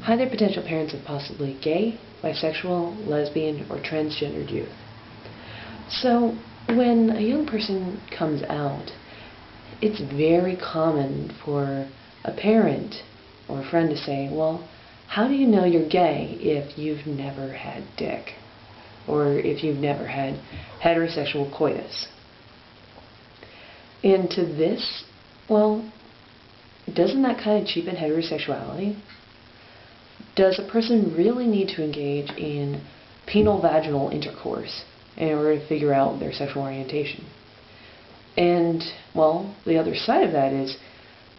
Hi there, potential parents of possibly gay, bisexual, lesbian, or transgendered youth. So, when a young person comes out, it's very common for a parent or a friend to say, well, how do you know you're gay if you've never had dick? Or if you've never had heterosexual coitus? And to this, well, doesn't that kind of cheapen heterosexuality? Does a person really need to engage in penal-vaginal intercourse in order to figure out their sexual orientation? And, well, the other side of that is,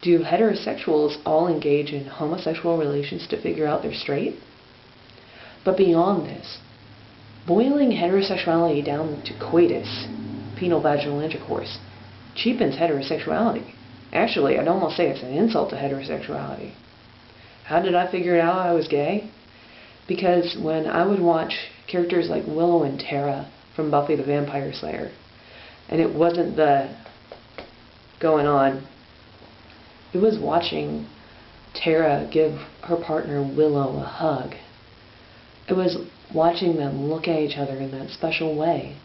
do heterosexuals all engage in homosexual relations to figure out they're straight? But beyond this, boiling heterosexuality down to coitus, penal-vaginal intercourse, cheapens heterosexuality. Actually, I'd almost say it's an insult to heterosexuality. How did I figure out I was gay? Because when I would watch characters like Willow and Tara from Buffy the Vampire Slayer, and it wasn't the going on, it was watching Tara give her partner Willow a hug. It was watching them look at each other in that special way.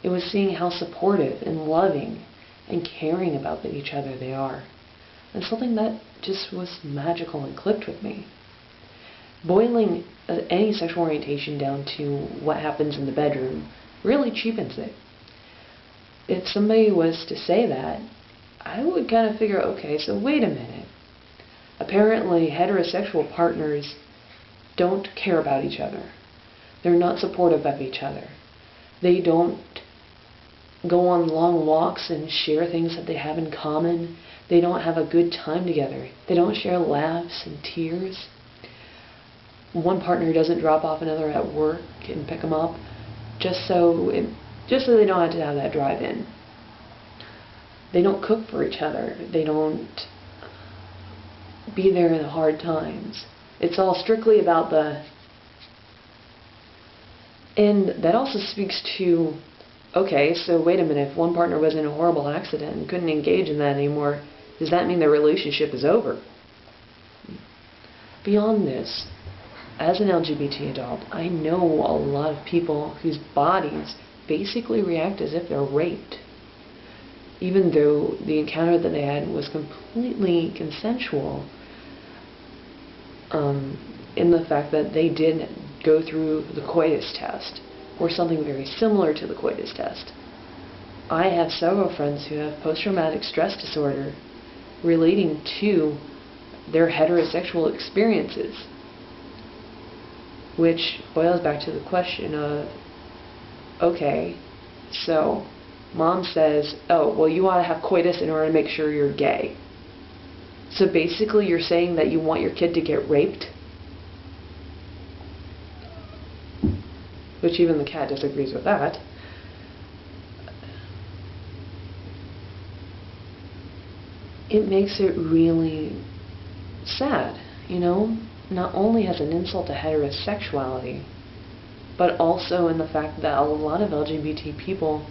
It was seeing how supportive and loving and caring about each other they are. And something that just was magical and clicked with me. Boiling any sexual orientation down to what happens in the bedroom really cheapens it. If somebody was to say that, I would kind of figure, okay, so wait a minute. Apparently heterosexual partners don't care about each other. They're not supportive of each other. They don't go on long walks and share things that they have in common. They don't have a good time together. They don't share laughs and tears. One partner doesn't drop off another at work and pick them up just so they don't have to have that drive-in. They don't cook for each other. They don't be there in the hard times. It's all strictly about the... And that also speaks to, okay, so wait a minute, if one partner was in a horrible accident and couldn't engage in that anymore, does that mean their relationship is over? Beyond this, as an LGBT adult, I know a lot of people whose bodies basically react as if they're raped, even though the encounter that they had was completely consensual, in the fact that they did go through the Coitus Test, or something very similar to the Coitus Test. I have several friends who have post-traumatic stress disorder relating to their heterosexual experiences, which boils back to the question of, okay, so mom says, oh, well, you ought to have coitus in order to make sure you're gay. So basically you're saying that you want your kid to get raped? Which even the cat disagrees with that. It makes it really sad, you know, not only as an insult to heterosexuality, but also in the fact that a lot of LGBT people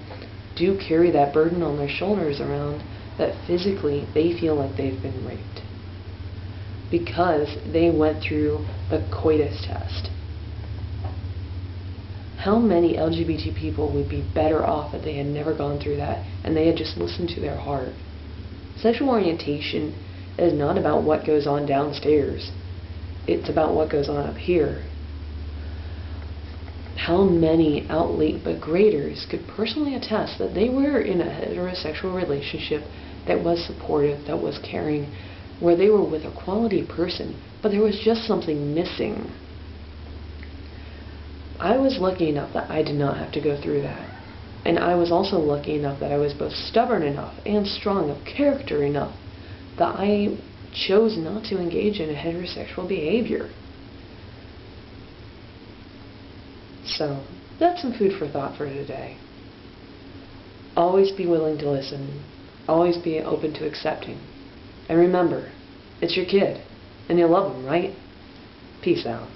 do carry that burden on their shoulders around that physically they feel like they've been raped because they went through the Coitus Test. How many LGBT people would be better off if they had never gone through that and they had just listened to their heart? Sexual orientation is not about what goes on downstairs. It's about what goes on up here. How many out late but graders could personally attest that they were in a heterosexual relationship that was supportive, that was caring, where they were with a quality person, but there was just something missing. I was lucky enough that I did not have to go through that. And I was also lucky enough that I was both stubborn enough and strong of character enough that I chose not to engage in a heterosexual behavior. So, that's some food for thought for today. Always be willing to listen. Always be open to accepting. And remember, it's your kid, and you love them, right? Peace out.